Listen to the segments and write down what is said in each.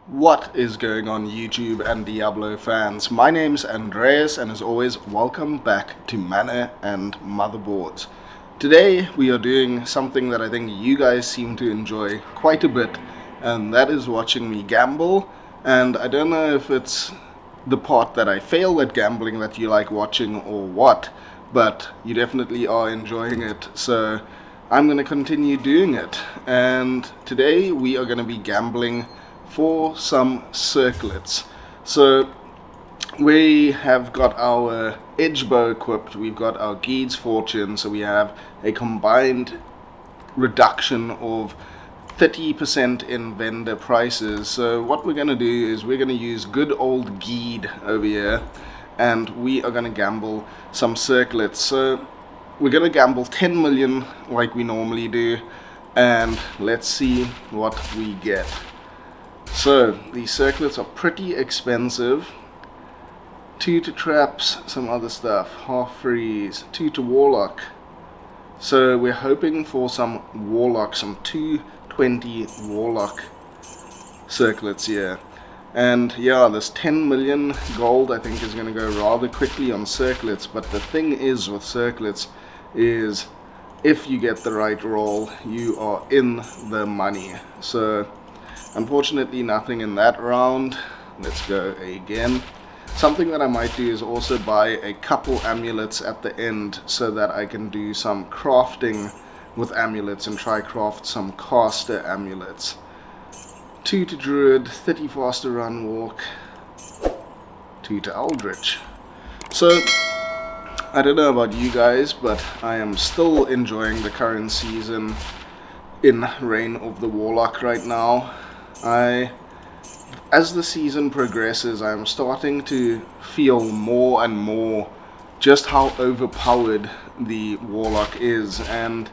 What is going on, YouTube and Diablo fans? My name's Andreas, and as always, welcome back to Mana and Motherboards. Today we are doing something that I think you guys seem to enjoy quite a bit, and that is watching me gamble. And I don't know if it's the part that I fail at gambling that you like watching or what, but you definitely are enjoying it, so I'm going to continue doing it. And today we are going to be gambling for some circlets. So we have got our edge bow equipped, we've got our Gheed's fortune, so we have a combined reduction of 30% in vendor prices. So what we're going to do is we're going to use good old Gheed over here, and we are going to gamble some circlets. So we're going to gamble 10 million like we normally do, and let's see what we get. So these circlets are pretty expensive. 2 to traps, some other stuff, half freeze, 2 to warlock. So we're hoping for some warlock, some 220 warlock circlets here. And yeah, this 10 million gold I think is going to go rather quickly on circlets, but the thing is with circlets is if you get the right roll, you are in the money. So unfortunately nothing in that round. Let's go again. Something that I might do is also buy a couple amulets at the end so that I can do some crafting with amulets and try craft some caster amulets. 2 to druid, 30 faster run walk, 2 to eldritch. So I don't know about you guys, but I am still enjoying the current season in Reign of the Warlock right now. As the season progresses, I'm starting to feel more and more just how overpowered the Warlock is, and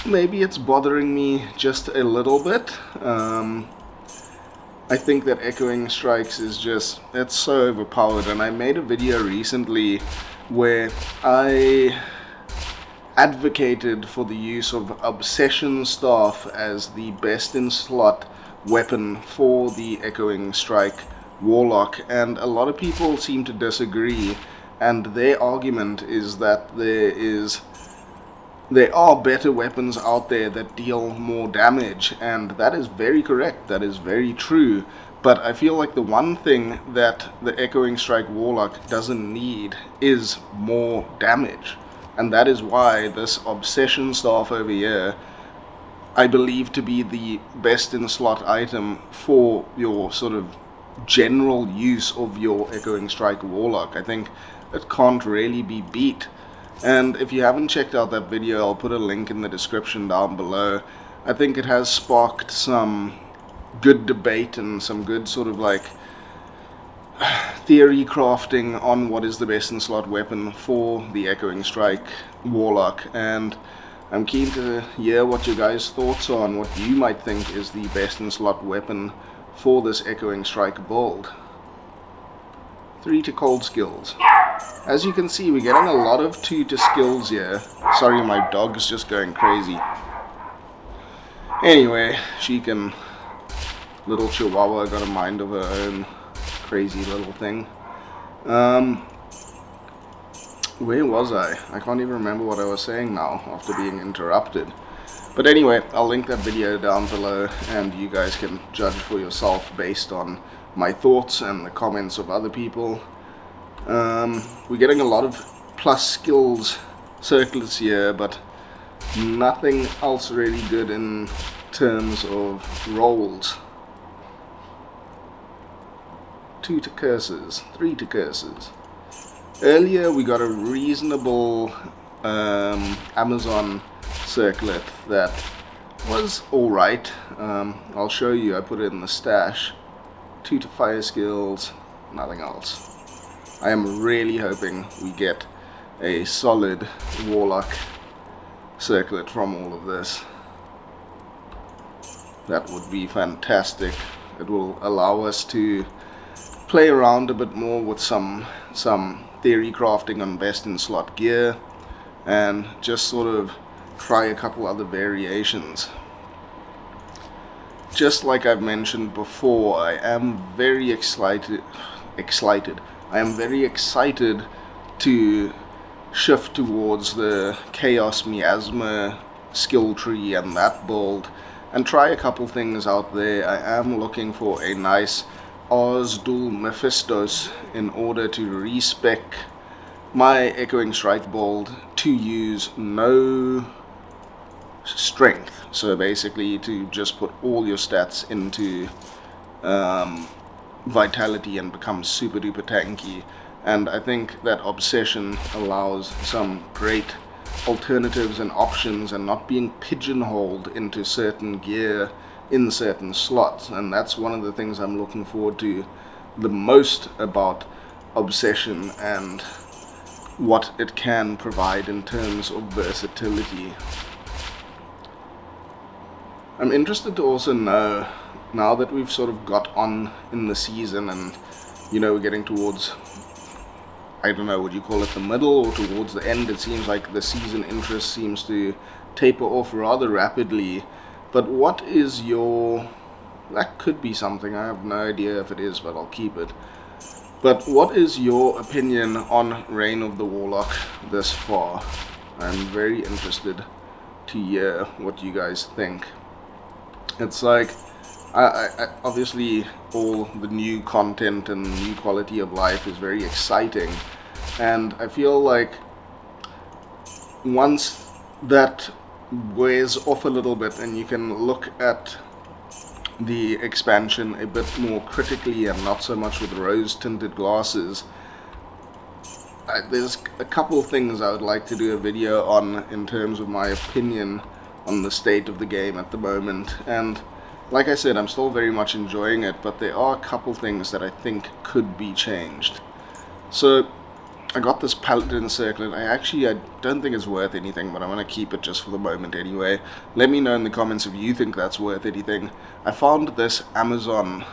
maybe it's bothering me just a little bit. I think that Echoing Strikes is just, it's so overpowered, and I made a video recently where I advocated for the use of Obsession Staff as the best in slot weapon for the Echoing Strike Warlock, and a lot of people seem to disagree, and their argument is that there are better weapons out there that deal more damage, and that is very correct, that is very true. But I feel like the one thing that the Echoing Strike Warlock doesn't need is more damage, and that is why this Obsession Staff over here I believe to be the best in slot item for your sort of general use of your Echoing Strike Warlock. I think it can't really be beat. And if you haven't checked out that video, I'll put a link in the description down below. I think it has sparked some good debate and some good sort of like theory crafting on what is the best in slot weapon for the Echoing Strike Warlock, and I'm keen to hear what your guys' thoughts are on what you might think is the best in slot weapon for this Echoing Strike build. 3 to cold skills. As you can see, we're getting a lot of 2 to skills here. Sorry, my dog's just going crazy. Anyway, she can... Little Chihuahua got a mind of her own. Crazy little thing. Where was I? I can't even remember what I was saying now after being interrupted. But anyway, I'll link that video down below, and you guys can judge for yourself based on my thoughts and the comments of other people. We're getting a lot of plus skills circlets here, but nothing else really good in terms of rolls. 2 to curses, 3 to curses. Earlier we got a reasonable Amazon circlet that was alright. I'll show you, I put it in the stash. 2 to fire skills, nothing else. I am really hoping we get a solid Warlock circlet from all of this. That would be fantastic. It will allow us to play around a bit more with some theory crafting on best in slot gear, and just sort of try a couple other variations. just like I've mentioned before, I am very excited. I am very excited to shift towards the Chaos Miasma skill tree and that build, and try a couple things out there. I am looking for a nice Ozdul Mephistos in order to respec my Echoing Strike build to use no strength. So basically to just put all your stats into vitality and become super duper tanky. And I think that Obsession allows some great alternatives and options, and not being pigeonholed into certain gear in certain slots. And that's one of the things I'm looking forward to the most about Obsession and what it can provide in terms of versatility. I'm interested to also know, now that we've sort of got on in the season and, you know, we're getting towards, I don't know, would you call it the middle or towards the end? It seems like the season interest seems to taper off rather rapidly. But what is your... that could be something, I have no idea if it is, but I'll keep it. But what is your opinion on Reign of the Warlock this far? I'm very interested to hear what you guys think. It's like, I obviously all the new content and new quality of life is very exciting, and I feel like once that wears off a little bit and you can look at the expansion a bit more critically and not so much with rose-tinted glasses, there's a couple things I would like to do a video on in terms of my opinion on the state of the game at the moment. And like I said, I'm still very much enjoying it, but there are a couple things that I think could be changed. So I got this Paladin Circlet. I don't think it's worth anything, but I'm going to keep it just for the moment anyway. Let me know in the comments if you think that's worth anything. I found this Amazon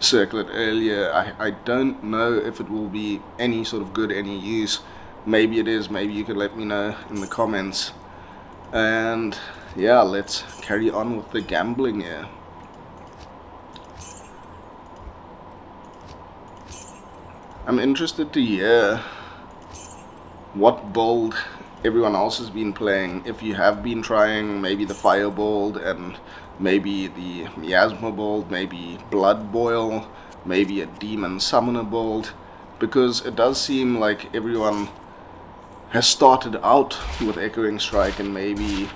Circlet earlier. I don't know if it will be any sort of good, any use. Maybe it is, maybe you can let me know in the comments. And yeah, let's carry on with the gambling here. I'm interested to hear what build everyone else has been playing. If you have been trying maybe the Fire build and maybe the Miasma build, maybe Blood Boil, maybe a Demon Summoner build, because it does seem like everyone has started out with Echoing Strike and maybe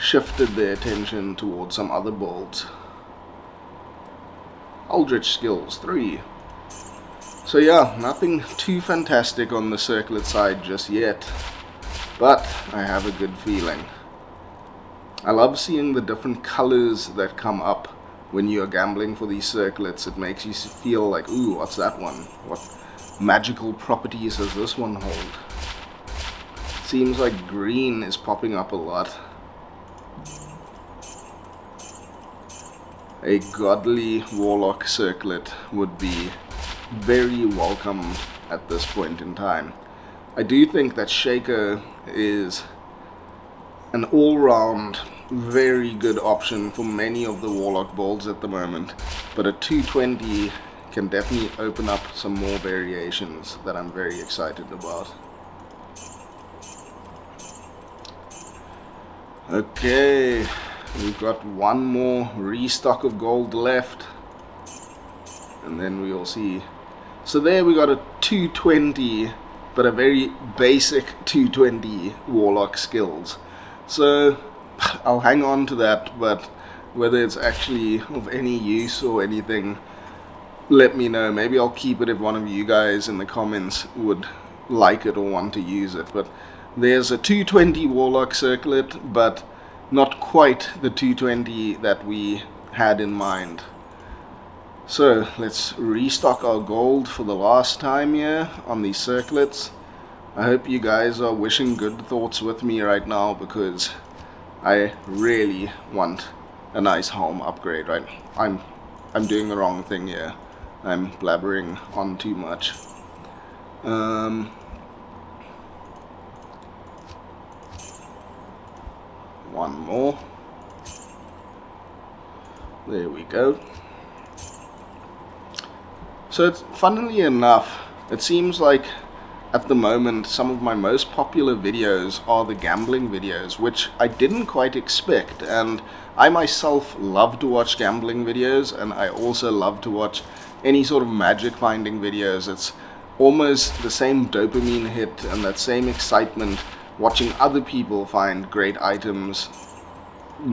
shifted their attention towards some other builds. Eldritch Skills 3. So yeah, nothing too fantastic on the Circlet side just yet, but I have a good feeling. I love seeing the different colors that come up when you're gambling for these Circlets. It makes you feel like, ooh, what's that one? What magical properties does this one hold? Seems like green is popping up a lot. A godly Warlock Circlet would be very welcome at this point in time. I do think that Shaco is an all-round very good option for many of the Warlock builds at the moment, but a 220 can definitely open up some more variations that I'm very excited about. Okay, we've got one more restock of gold left, and then we will see. So there we got a 220, but a very basic 220 Warlock skills. So I'll hang on to that, but whether it's actually of any use or anything, let me know. Maybe I'll keep it if one of you guys in the comments would like it or want to use it. But there's a 220 Warlock Circlet, but not quite the 220 that we had in mind. So let's restock our gold for the last time here on these Circlets. I hope you guys are wishing good thoughts with me right now, because I really want a nice home upgrade, right? I'm doing the wrong thing here. I'm blabbering on too much. One more. There we go. So it's, funnily enough, it seems like at the moment some of my most popular videos are the gambling videos, which I didn't quite expect. And I myself love to watch gambling videos, and I also love to watch any sort of magic finding videos. It's almost the same dopamine hit and that same excitement watching other people find great items,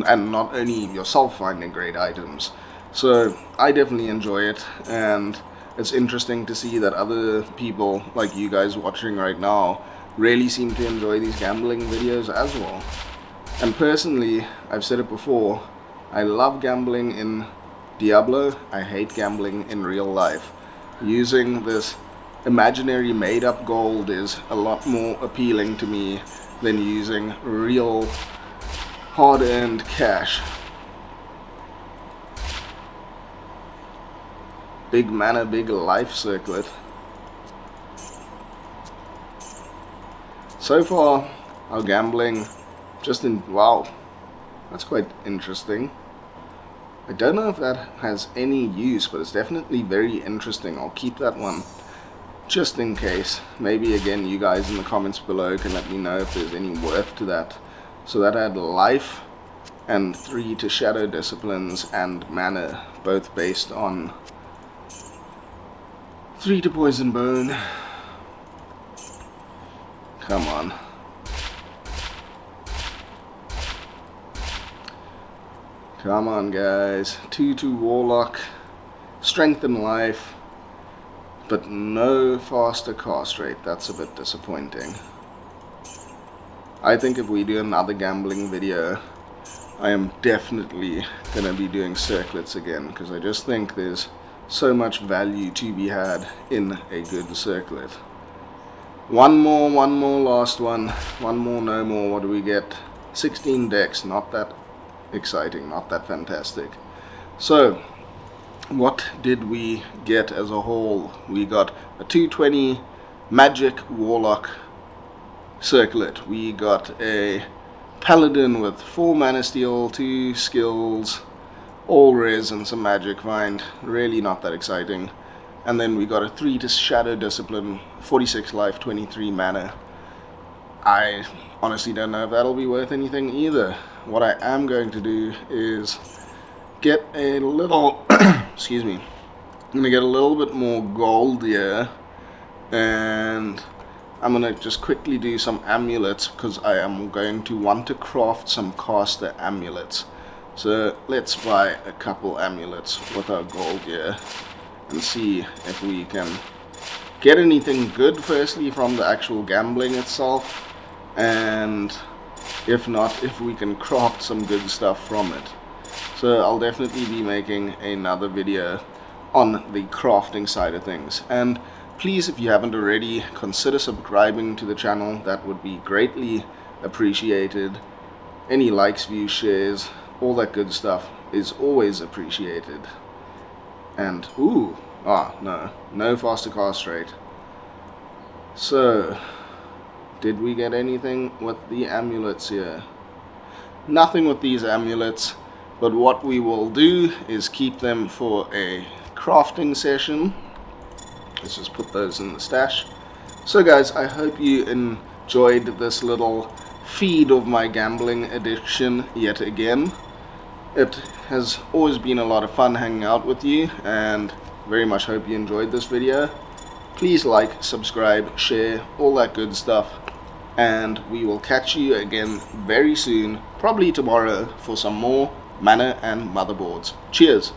and not only yourself finding great items. So I definitely enjoy it, and it's interesting to see that other people like you guys watching right now really seem to enjoy these gambling videos as well. And personally, I've said it before, I love gambling in Diablo. I hate gambling in real life. Using this imaginary made up gold is a lot more appealing to me than using real hard earned cash. Big mana, big life circlet. So far, our gambling just in, wow, that's quite interesting. I don't know if that has any use, but it's definitely very interesting. I'll keep that one just in case. Maybe again, you guys in the comments below can let me know if there's any worth to that. So that had life and 3 to shadow disciplines and mana, both based on 3 to poison bone. Come on. Come on, guys. 2 to Warlock. Strength and life. But no faster cast rate. That's a bit disappointing. I think if we do another gambling video, I am definitely going to be doing circlets again, because I just think there's so much value to be had in a good circlet. One more, last one. One more, no more. What do we get? 16 decks. Not that exciting, not that fantastic. So, what did we get as a whole? We got a 220 magic warlock circlet. We got a paladin with 4 mana steal, 2 skills, all res and some magic find. Really not that exciting. And then we got a 3 to shadow discipline, 46 life, 23 mana. I honestly don't know if that'll be worth anything either. What I am going to do is get a little excuse me, I'm gonna get a little bit more gold here, and I'm gonna just quickly do some amulets, because I am going to want to craft some caster amulets. So let's buy a couple amulets with our gold here and see if we can get anything good firstly from the actual gambling itself, and if not, if we can craft some good stuff from it. So I'll definitely be making another video on the crafting side of things. And please, if you haven't already, consider subscribing to the channel. That would be greatly appreciated. Any likes, views, shares, all that good stuff is always appreciated. And no faster cast rate. So did we get anything with the amulets here? Nothing with these amulets, but what we will do is keep them for a crafting session. Let's just put those in the stash. So guys, I hope you enjoyed this little feed of my gambling addiction yet again. It has always been a lot of fun hanging out with you, and very much hope you enjoyed this video. Please like, subscribe, share, all that good stuff, and we will catch you again very soon, probably tomorrow, for some more mana and motherboards. Cheers!